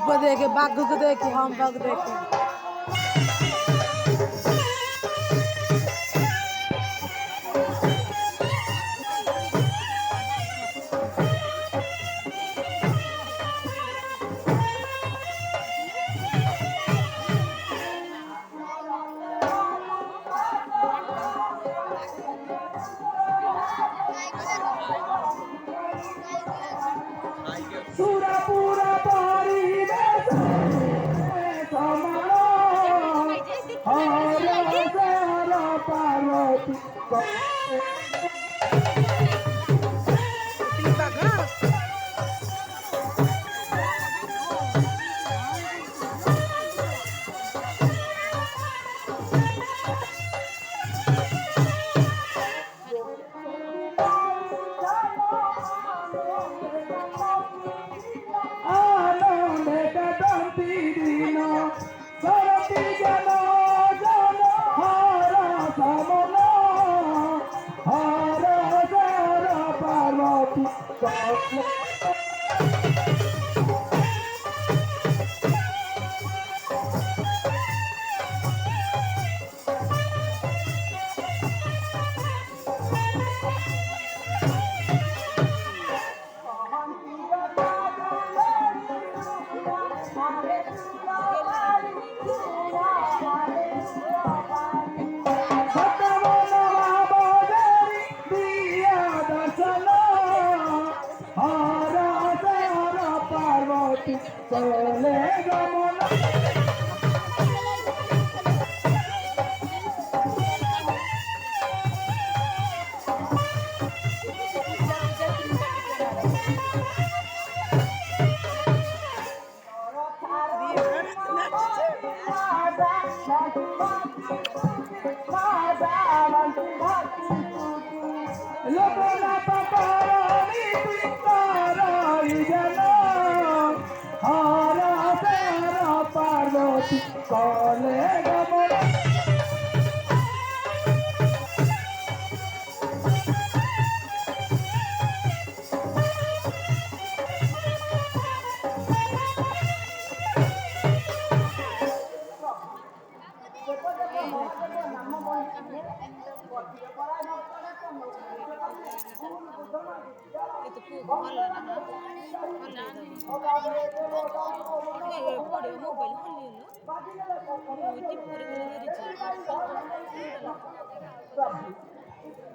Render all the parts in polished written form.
को देखे बाघ को देखे हम बाघ देखे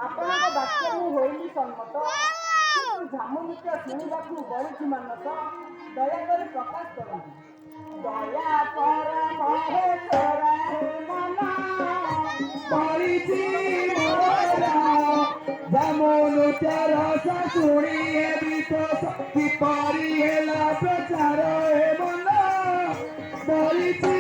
ଆପଣଙ୍କ ବାକ୍ୟରେ ହୋଇଲି ସମ୍ମତ ଝାମୁ ନୃତ୍ୟ ଶୁଣିବାକୁ ବଳିଛି ମାନସ ଦୟାକରି ପ୍ରକାଶ କରନ୍ତୁ ଦୟା କର ମହେଶ୍ୱର ମନ କରିଛି ଝାମୁ ନୃତ୍ୟ ରସ ଶୁଣି ଏ ବିଷ କିପରି ହେଲା ପ୍ରଚାର ଏ ମନ କରିଛି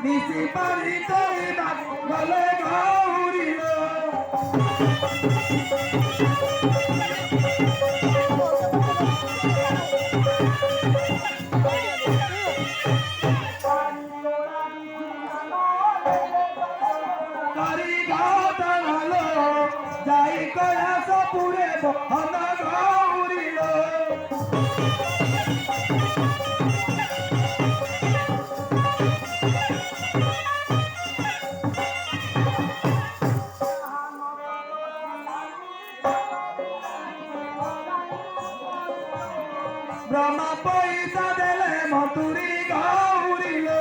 Nisi pari tori bak gale gaurilo Kari gata nalo jai kaya sapure bohana gaurilo Brahma paisa dele maturi gaurilo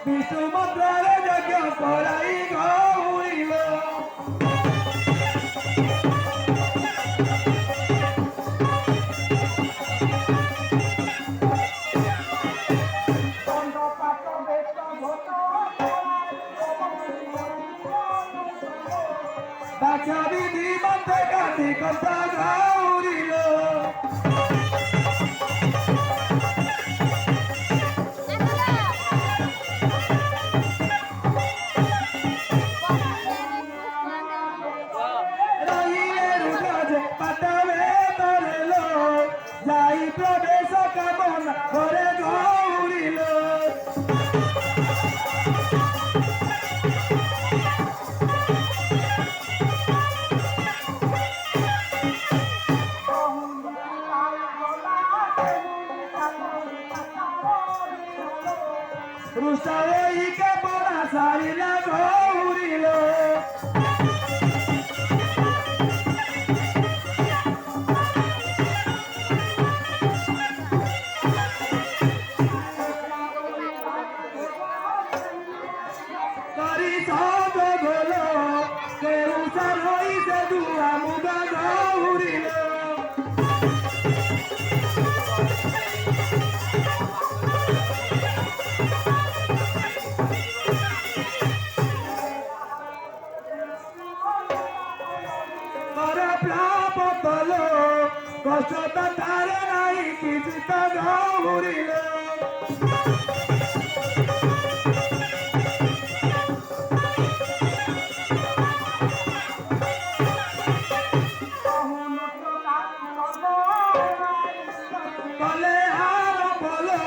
Vishnu mantrare yajna korai gaurilo Baca bidi mantega di kota gaurilo Rahile rugaje patave torelo Jai pradesa kamona kore gaurilo Rusawe ike pora sarila gaurilo Kari sadho golo ke usar hoi se dua muga gaurilo Para prapotalo kosho tantare nai kisita gaurilo Kale haro bolo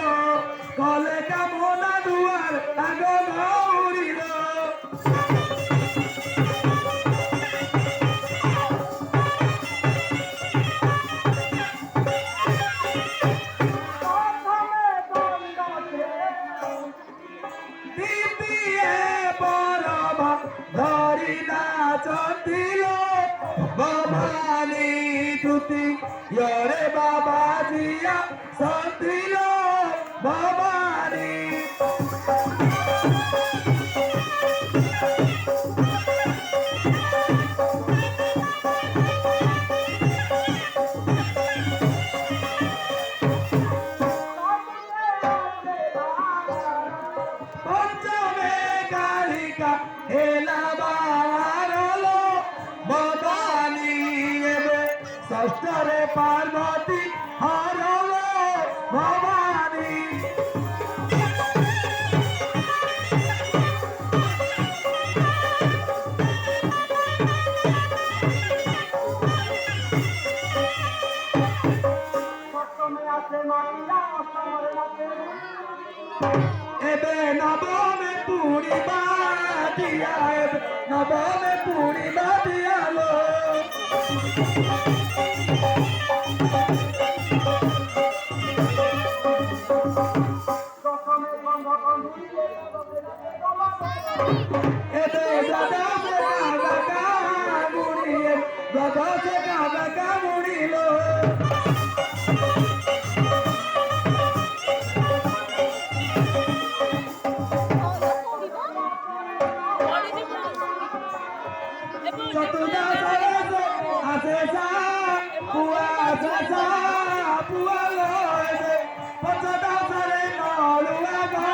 kale kamona duar ago gaurilo Dipiye parama dhari nachantilo Babani tuti yore baba jiya santilo Babani Panchame kalika hela baralo Babani ebe sastare parvati haralo Babani Ebe nabame puri badiya ebe nabame puri badiya lo এতে দাদা সে কাকা মুড়িয়ে দাদা সে কাকা মুড়িল চতুর্দা আছে সা পুয়া আছে সা পুয়া লয়ে পচদা সরে নলুয়া গা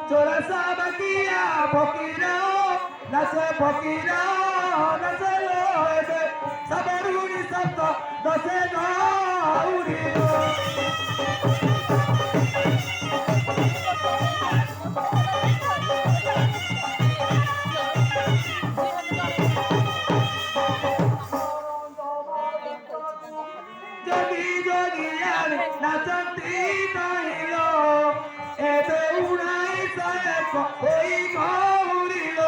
চোরা সাবাকিয়া ফকিরা নাচে ফকিরা নাচে লয়ে সাবরুনি সপ্ত দশে গাউরি যদি যদি আর নাচন্তি নইল এবে উড়াই সায়ে ওই গাউরিল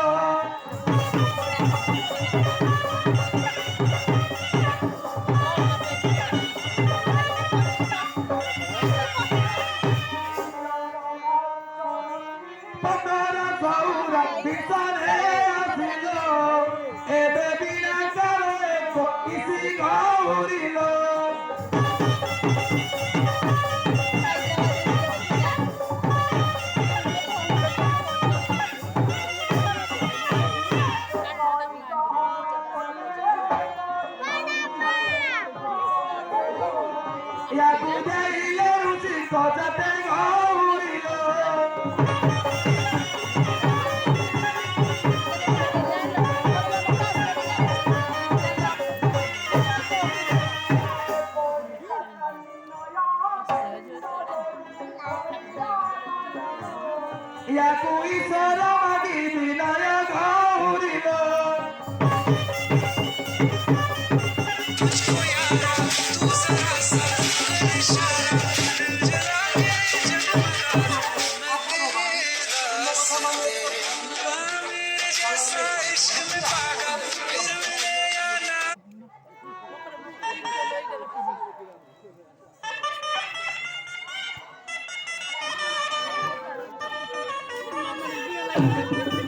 পকরা সৌরা বিছানে আসিল এবে বিনা করে ইসি গাউরিল ইয়াকু দেইলে রুচি গজাতে গাউরিল ইয়াকু ইসরা মাগি বিনায় গাউরিল Thank you.